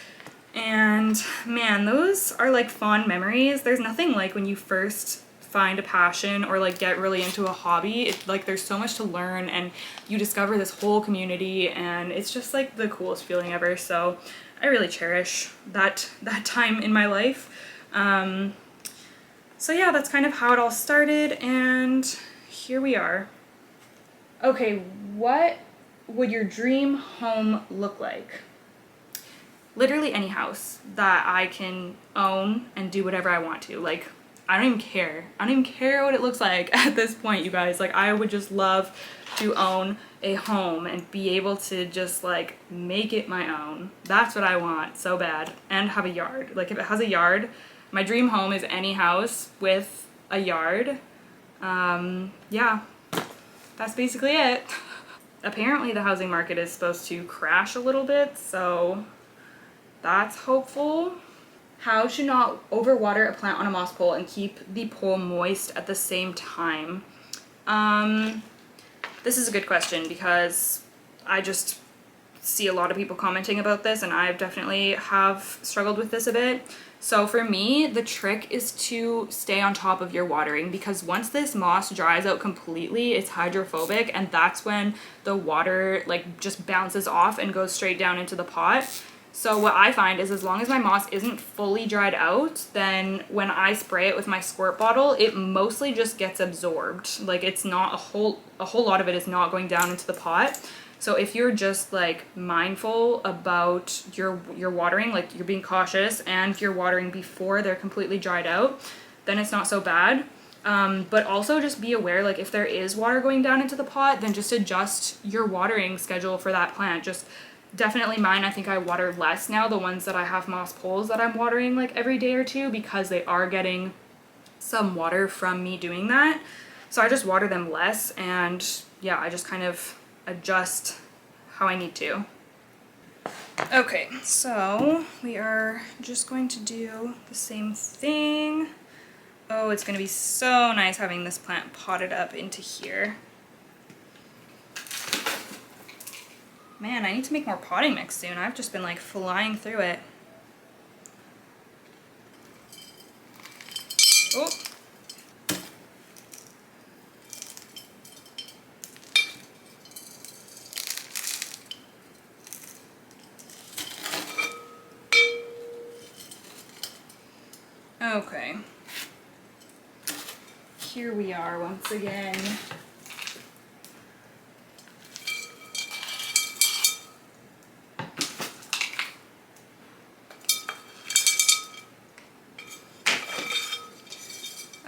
And man, those are like fond memories. There's nothing like when you first find a passion or like get really into a hobby. Like there's so much to learn and you discover this whole community and it's just like the coolest feeling ever. So I really cherish that time in my life. So yeah, that's kind of how it all started and here we are. Okay, what would your dream home look like? Literally any house that I can own and do whatever I want to. Like, I don't even care. I don't even care what it looks like at this point, you guys. Like, I would just love to own a home and be able to just, like, make it my own. That's what I want so bad. And have a yard. Like, if it has a yard, my dream home is any house with a yard. Yeah, that's basically it. Apparently the housing market is supposed to crash a little bit, so that's hopeful. How to not overwater a plant on a moss pole and keep the pole moist at the same time? This is a good question because I just see a lot of people commenting about this and I definitely have struggled with this a bit. So for me, the trick is to stay on top of your watering because once this moss dries out completely, it's hydrophobic and that's when the water like just bounces off and goes straight down into the pot. So what I find is as long as my moss isn't fully dried out, then when I spray it with my squirt bottle, it mostly just gets absorbed. Like it's not a whole lot of it is not going down into the pot. So if you're just like mindful about your watering, like you're being cautious and you're watering before they're completely dried out, then it's not so bad. But also just be aware, like if there is water going down into the pot, then just adjust your watering schedule for that plant. Just definitely mine, I think I water less now, the ones that I have moss poles that I'm watering like every day or two because they are getting some water from me doing that. So I just water them less and yeah, I just kind of adjust how I need to. Okay, so we are just going to do the same thing. Oh, it's gonna be so nice having this plant potted up into here. Man, I need to make more potting mix soon. I've just been like flying through it. Oh. Okay. Here we are once again.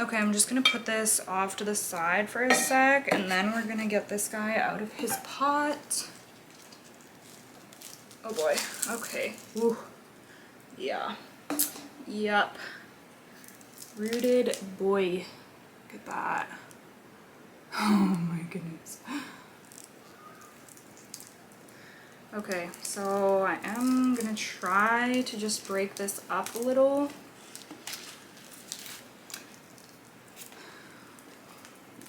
Okay, I'm just gonna put this off to the side for a sec, and then we're gonna get this guy out of his pot. Oh boy, okay. Ooh. Yeah. Yup. Rooted boy. Look at that. Oh my goodness. Okay, so I am gonna try to just break this up a little.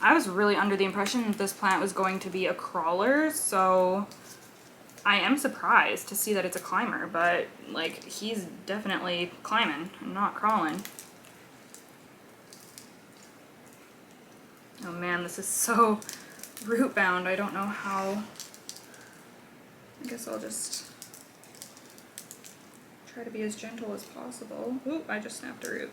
I was really under the impression that this plant was going to be a crawler, so I am surprised to see that it's a climber, but like he's definitely climbing and not crawling. Oh man, this is so root bound. I don't know how. I guess I'll just try to be as gentle as possible. Oop, I just snapped a root.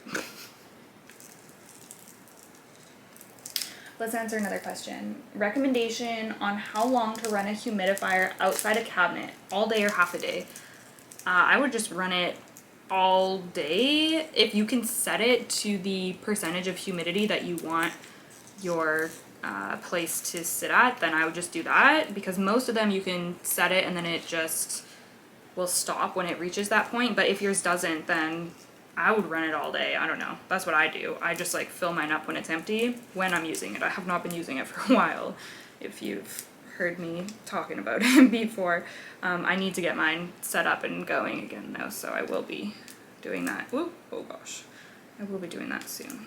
Let's answer another question. Recommendation on how long to run a humidifier outside a cabinet, all day or half a day. I would just run it all day. If you can set it to the percentage of humidity that you want your place to sit at, then I would just do that, because most of them you can set it and then it just will stop when it reaches that point. But if yours doesn't, then I would run it all day. I don't know. That's what I do. I just like fill mine up when it's empty when I'm using it. I have not been using it for a while. If you've heard me talking about it before, I need to get mine set up and going again though, so I will be doing that. Ooh, oh gosh. I will be doing that soon.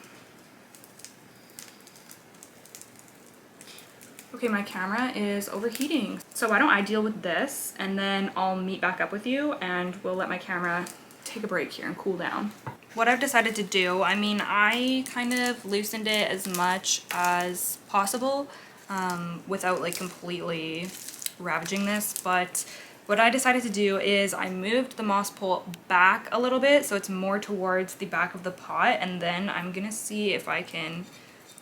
Okay, my camera is overheating. So why don't I deal with this and then I'll meet back up with you and we'll let my camera take a break here and cool down. What I've decided to do, I mean, I kind of loosened it as much as possible without like completely ravaging this, but what I decided to do is I moved the moss pole back a little bit so it's more towards the back of the pot, and then I'm gonna see if I can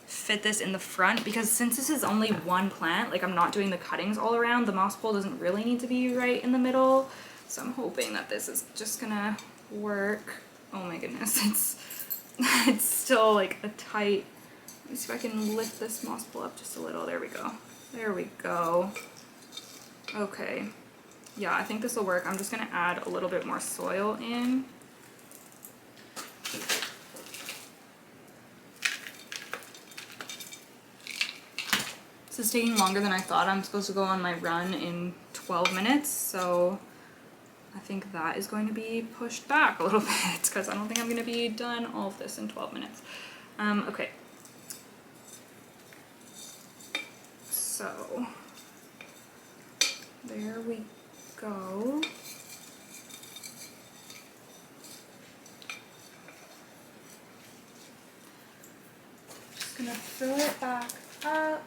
fit this in the front, because since this is only one plant, like I'm not doing the cuttings all around, the moss pole doesn't really need to be right in the middle. So I'm hoping that this is just gonna work. Oh my goodness, it's still like a tight, let me see if I can lift this moss pole up just a little. There we go. There we go. Okay. Yeah, I think this will work. I'm just gonna add a little bit more soil in. This is taking longer than I thought. I'm supposed to go on my run in 12 minutes, so I think that is going to be pushed back a little bit because I don't think I'm going to be done all of this in 12 minutes. Okay. So, there we go. Just going to fill it back up.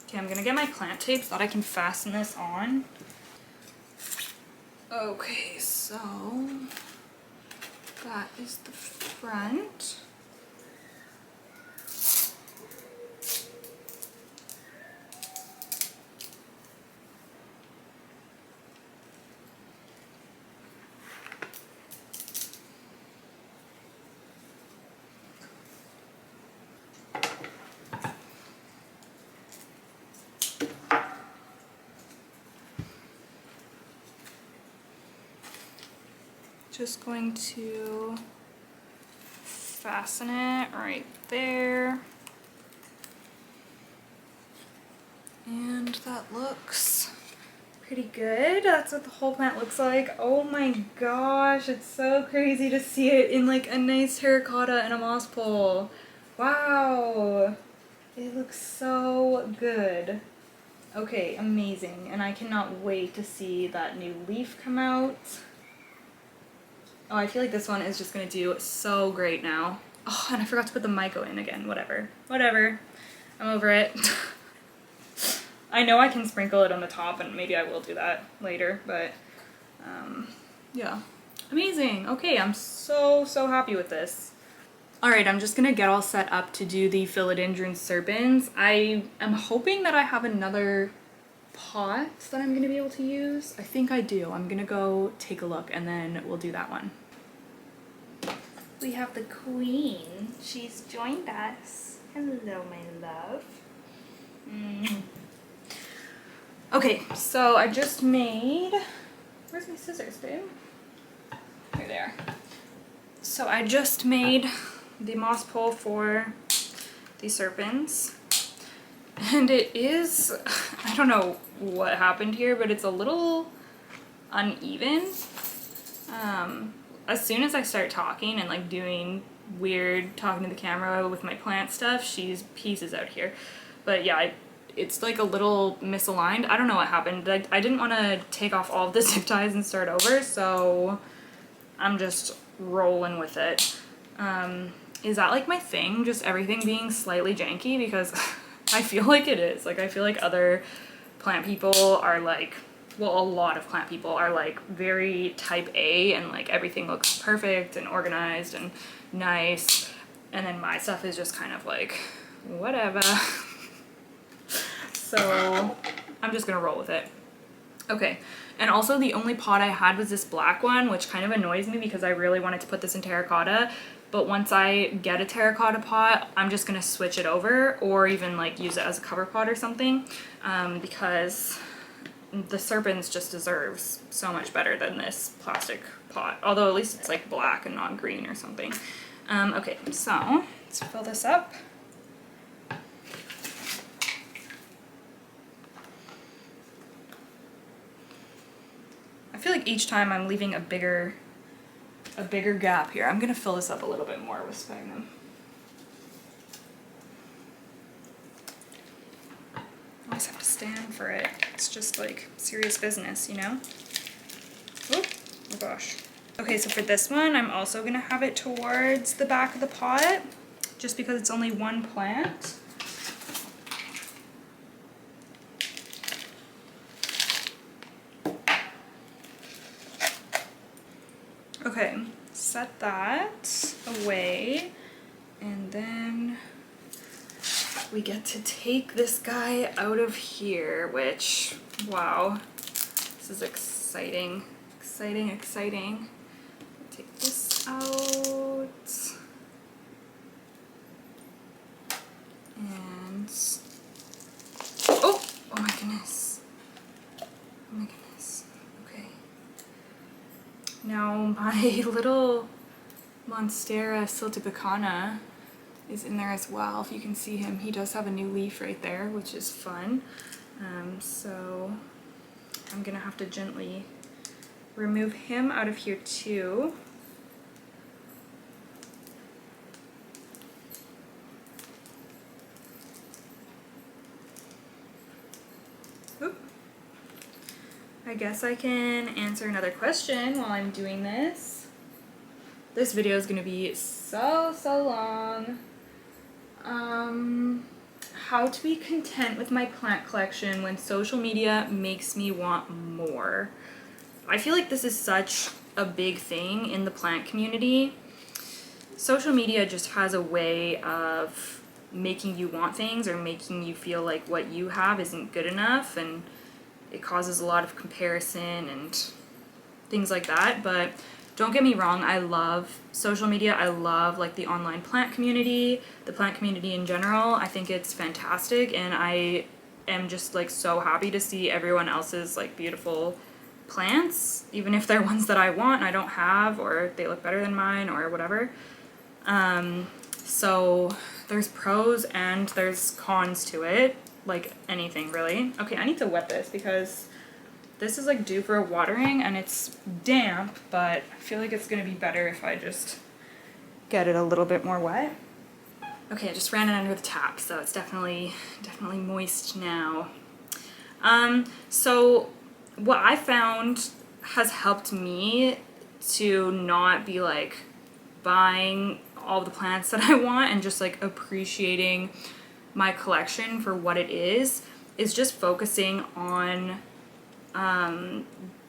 Okay, I'm gonna get my clamp tape so that I can fasten this on. Okay, so that is the front. Just going to fasten it right there. And that looks pretty good. That's what the whole plant looks like. Oh my gosh, it's so crazy to see it in like a nice terracotta and a moss pole. Wow, it looks so good. Okay, amazing. And I cannot wait to see that new leaf come out. Oh, I feel like this one is just gonna do so great now. Oh, and I forgot to put the myco in again. Whatever. Whatever. I'm over it. I know I can sprinkle it on the top, and maybe I will do that later, but yeah. Amazing. Okay, I'm so happy with this. Alright, I'm just gonna get all set up to do the Philodendron serpens. I am hoping that I have another pot that I'm gonna be able to use. I think I do. I'm gonna go take a look and then we'll do that one. We have the queen. She's joined us. Hello, my love. Okay, so I just made, where's my scissors, babe? Right there. So I just made the moss pole for the serpents. And it is, I don't know what happened here, but it's a little uneven. As soon as I start talking and like doing weird talking to the camera with my plant stuff, she's pieces out here. But yeah, it's like a little misaligned. I don't know what happened. I didn't want to take off all of the zip ties and start over, so I'm just rolling with it. Is that like my thing? Just everything being slightly janky? Because I feel like it is. Like, I feel like other plant people are like, well, a lot of plant people are like very type A and like everything looks perfect and organized and nice. And then my stuff is just kind of like, whatever. so I'm just gonna roll with it. Okay, and also the only pot I had was this black one, which kind of annoys me because I really wanted to put this in terracotta. But once I get a terracotta pot, I'm just gonna switch it over or even like use it as a cover pot or something, because the serpens just deserves so much better than this plastic pot. Although at least it's like black and not green or something. Okay, so let's fill this up. I feel like each time I'm leaving a bigger gap here. I'm gonna fill this up a little bit more with sphagnum. I always have to stand for it. It's just like serious business, you know? Oh gosh. Okay, so for this one, I'm also gonna have it towards the back of the pot, just because it's only one plant. Okay, set that away, and then we get to take this guy out of here, which, wow, this is exciting, exciting, exciting. Take this out, and, oh my goodness, oh my goodness. Now my little Monstera siltepecana is in there as well. If you can see him, he does have a new leaf right there, which is fun. So I'm gonna have to gently remove him out of here too. Oop. I guess I can answer another question while I'm doing this. This video is going to be so long. How to be content with my plant collection when social media makes me want more. I feel like this is such a big thing in the plant community. Social media just has a way of making you want things or making you feel like what you have isn't good enough, and it causes a lot of comparison and things like that. But don't get me wrong, I love social media. I love like the online plant community, the plant community in general. I think it's fantastic, and I am just like so happy to see everyone else's like beautiful plants, even if they're ones that I want and I don't have, or they look better than mine or whatever. So there's pros and there's cons to it, like anything really. Okay, I need to wet this because this is like due for a watering and it's damp, but I feel like it's gonna be better if I just get it a little bit more wet. Okay, I just ran it under the tap, so it's definitely moist now. So what I found has helped me to not be like buying all the plants that I want and just like appreciating my collection for what it is just focusing on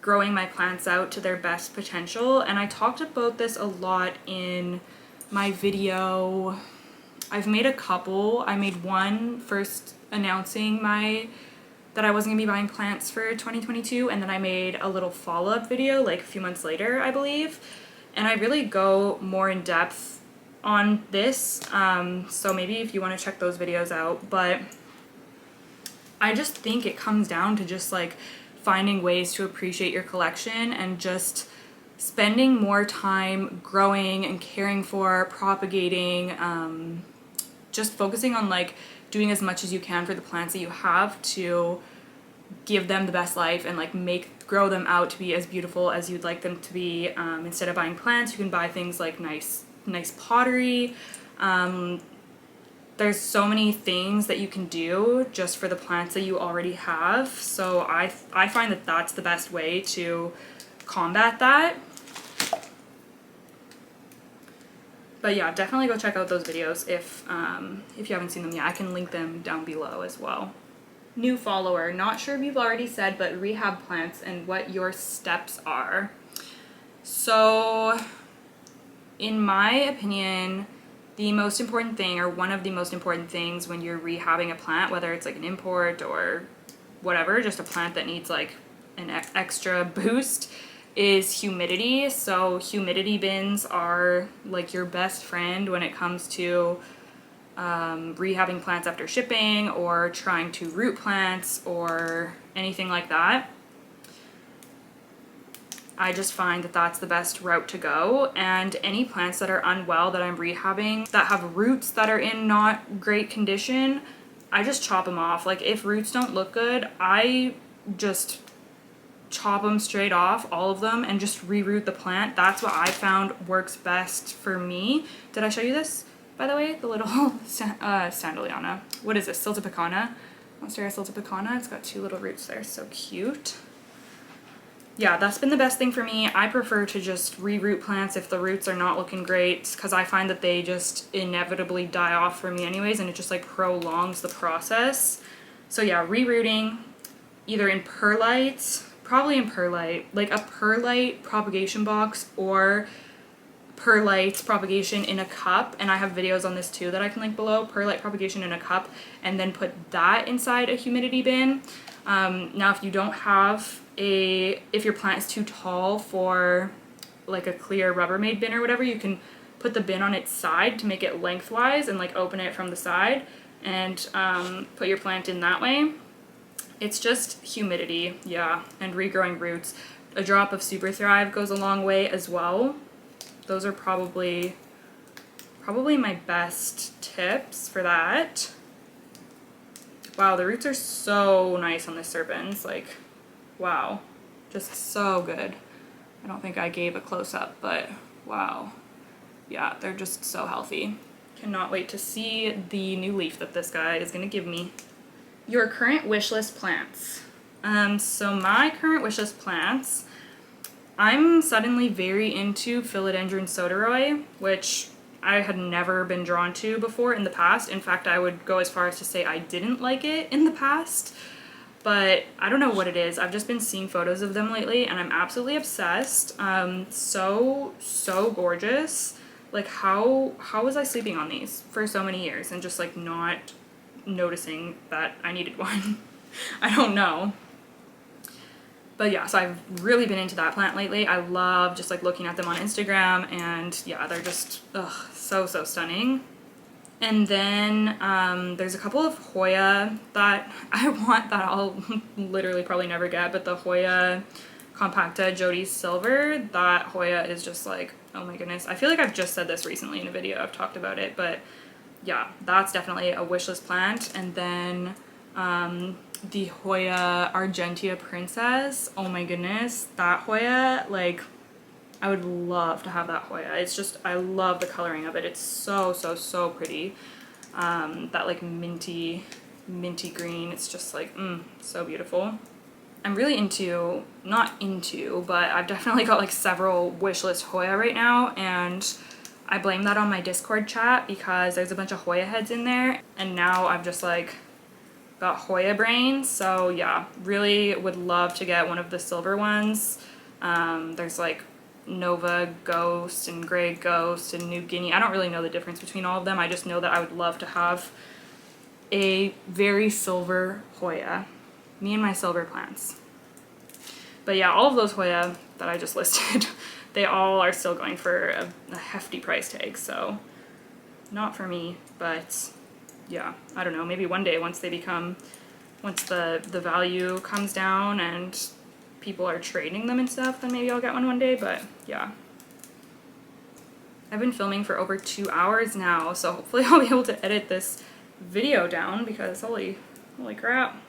growing my plants out to their best potential. And I talked about this a lot in my video. I've made a couple. I made one first announcing that I wasn't gonna be buying plants for 2022, and then I made a little follow-up video like a few months later, I believe. And I really go more in depth on this, so maybe if you want to check those videos out. But I just think it comes down to just like finding ways to appreciate your collection and just spending more time growing and caring for, propagating, just focusing on like doing as much as you can for the plants that you have to give them the best life and like grow them out to be as beautiful as you'd like them to be. Instead of buying plants, you can buy things like nice pottery. There's so many things that you can do just for the plants that you already have. So I find that that's the best way to combat that. But yeah, definitely go check out those videos if you haven't seen them yet. I can link them down below as well. New follower, not sure if you've already said, but rehab plants and what your steps are. So in my opinion, The most important thing, or one of the most important things when you're rehabbing a plant, whether it's like an import or whatever, just a plant that needs like an extra boost, is humidity. So humidity bins are like your best friend when it comes to rehabbing plants after shipping or trying to root plants or anything like that. I just find that that's the best route to go, and any plants that are unwell that I'm rehabbing that have roots that are in not great condition, I just chop them off. Like if roots don't look good, I just chop them straight off, all of them, and just reroot the plant. That's what I found works best for me. Did I show you this, by the way? The little Sandaliana. What is this? Siltepecana? Monstera siltepecana. It's got 2 little roots there. So cute. Yeah, that's been the best thing for me. I prefer to just reroot plants if the roots are not looking great, because I find that they just inevitably die off for me anyways, and it just like prolongs the process. So yeah, rerooting, either in perlite, probably in perlite, like a perlite propagation box or perlite propagation in a cup, and I have videos on this too that I can link below. Perlite propagation in a cup, and then put that inside a humidity bin. Now if you don't have if your plant is too tall for like a clear Rubbermaid bin or whatever, you can put the bin on its side to make it lengthwise and like open it from the side and put your plant in that way. It's just humidity, yeah, and regrowing roots. A drop of Super Thrive goes a long way as well. Those are probably my best tips for that. Wow, the roots are so nice on this serpens, like, wow, just so good. I don't think I gave a close-up, but wow. Yeah, they're just so healthy. Cannot wait to see the new leaf that this guy is gonna give me. Your current wish list plants. So my current wish list plants, I'm suddenly very into Philodendron soderoy, which I had never been drawn to before in the past. In fact, I would go as far as to say I didn't like it in the past, but I don't know what it is. I've just been seeing photos of them lately and I'm absolutely obsessed. So gorgeous. Like how was I sleeping on these for so many years and just like not noticing that I needed one? I don't know. But yeah, so I've really been into that plant lately. I love just like looking at them on Instagram, and yeah, they're just so stunning. And then there's a couple of Hoya that I want that I'll literally probably never get, but the Hoya Compacta Jody Silver, that Hoya is just like, oh my goodness. I feel like I've just said this recently in a video, I've talked about it, but yeah, that's definitely a wishlist plant. And then the Hoya Argentea Princess, oh my goodness, that Hoya, like, I would love to have that Hoya. It's just, I love the coloring of it. It's so pretty. That like minty green, it's just like, so beautiful. I'm really into, not into, but I've definitely got like several wishlist Hoya right now, and I blame that on my Discord chat because there's a bunch of Hoya heads in there, and now I've just like got Hoya brains. So yeah, really would love to get one of the silver ones. There's like Nova Ghost and Grey Ghost and New Guinea. I don't really know the difference between all of them. I just know that I would love to have a very silver Hoya. Me and my silver plants. But yeah, all of those Hoya that I just listed, they all are still going for a hefty price tag, so not for me, but yeah, I don't know, maybe one day once they become, once the value comes down and people are trading them and stuff, then maybe I'll get one day, but yeah. I've been filming for over 2 hours now, so hopefully I'll be able to edit this video down because holy crap.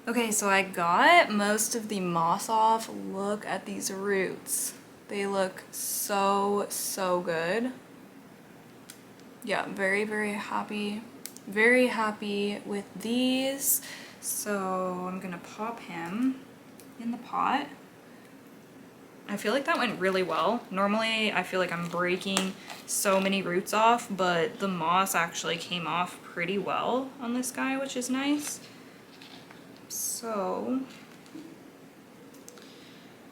Okay, so I got most of the moss off. Look at these roots. They look so good. Yeah, very happy. Very happy with these. So I'm gonna pop him in the pot. I feel like that went really well. Normally I feel like I'm breaking so many roots off, but the moss actually came off pretty well on this guy, which is nice. So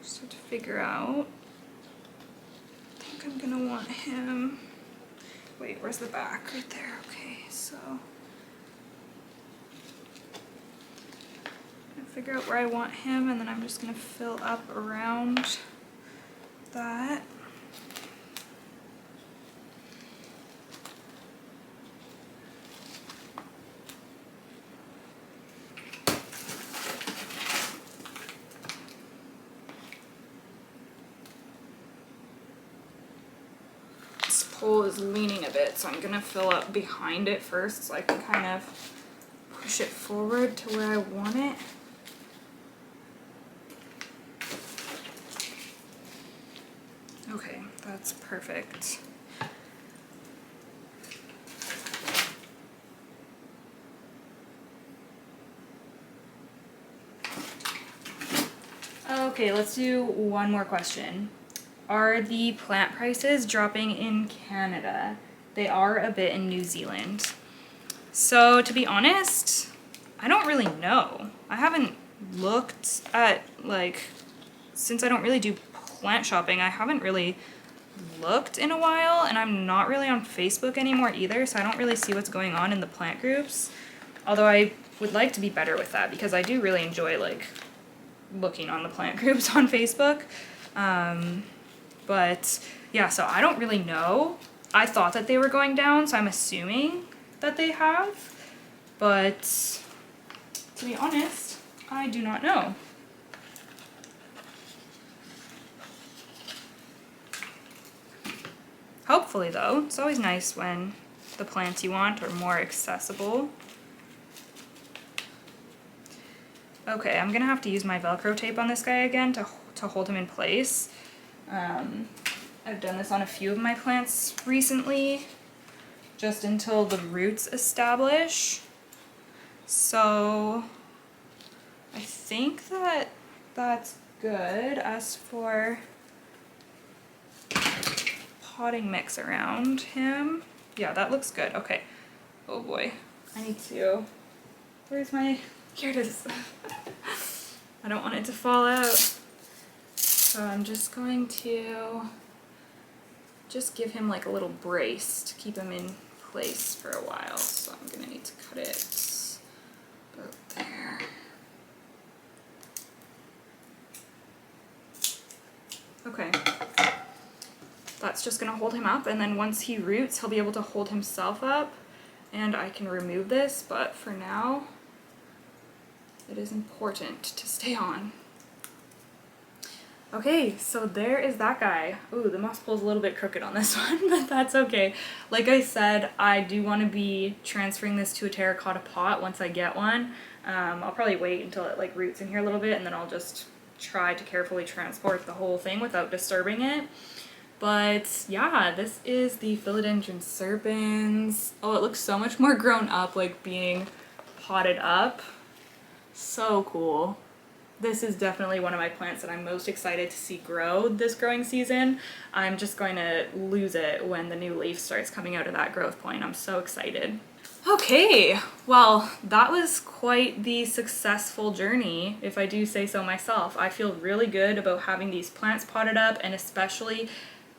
just have to figure out, I think I'm gonna want him Wait, where's the back? Right there. Okay, so I'm gonna figure out where I want him, and then I'm just gonna fill up around that. Pole is leaning a bit, so I'm gonna fill up behind it first so I can kind of push it forward to where I want it. Okay, that's perfect. Okay, let's do one more question. Are the plant prices dropping in Canada? They are a bit in New Zealand. So to be honest, I don't really know. I haven't looked at, like, since I don't really do plant shopping, I haven't really looked in a while, and I'm not really on Facebook anymore either, so I don't really see what's going on in the plant groups. Although I would like to be better with that because I do really enjoy, like, looking on the plant groups on Facebook. But yeah, so I don't really know. I thought that they were going down, so I'm assuming that they have. But to be honest, I do not know. Hopefully though, it's always nice when the plants you want are more accessible. Okay, I'm gonna have to use my Velcro tape on this guy again to hold him in place. I've done this on a few of my plants recently, just until the roots establish. So I think that that's good. As for potting mix around him, yeah, that looks good. Okay. Oh boy, I need to, where's my, here it is. I don't want it to fall out. So I'm just going to just give him like a little brace to keep him in place for a while. So I'm gonna need to cut it about there. Okay. That's just gonna hold him up, and then once he roots, he'll be able to hold himself up, and I can remove this, but for now, it is important to stay on. Okay, so there is that guy. Ooh, the moss pole's a little bit crooked on this one, but that's okay. Like I said, I do want to be transferring this to a terracotta pot once I get one. I'll probably wait until it like roots in here a little bit, and then I'll just try to carefully transport the whole thing without disturbing it. But yeah, this is the Philodendron serpens. Oh, it looks so much more grown up, like being potted up. So cool. This is definitely one of my plants that I'm most excited to see grow this growing season. I'm just going to lose it when the new leaf starts coming out of that growth point. I'm so excited. Okay, well, that was quite the successful journey, if I do say so myself. I feel really good about having these plants potted up, and especially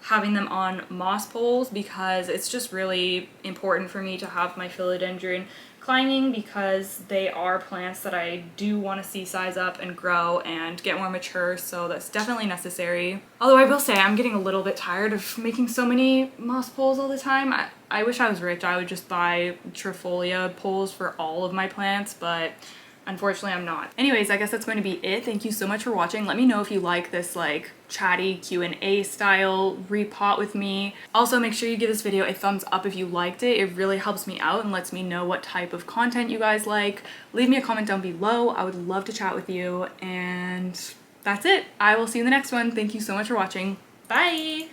having them on moss poles, because it's just really important for me to have my philodendron climbing, because they are plants that I do want to see size up and grow and get more mature, so that's definitely necessary. Although I will say I'm getting a little bit tired of making so many moss poles all the time. I wish I was rich. I would just buy Trifolia poles for all of my plants, but unfortunately I'm not. Anyways, I guess that's going to be it. Thank you so much for watching. Let me know if you like this like chatty Q&A style repot with me. Also, make sure you give this video a thumbs up if you liked it. It really helps me out and lets me know what type of content you guys like. Leave me a comment down below. I would love to chat with you, and that's it. I will see you in the next one. Thank you so much for watching. Bye!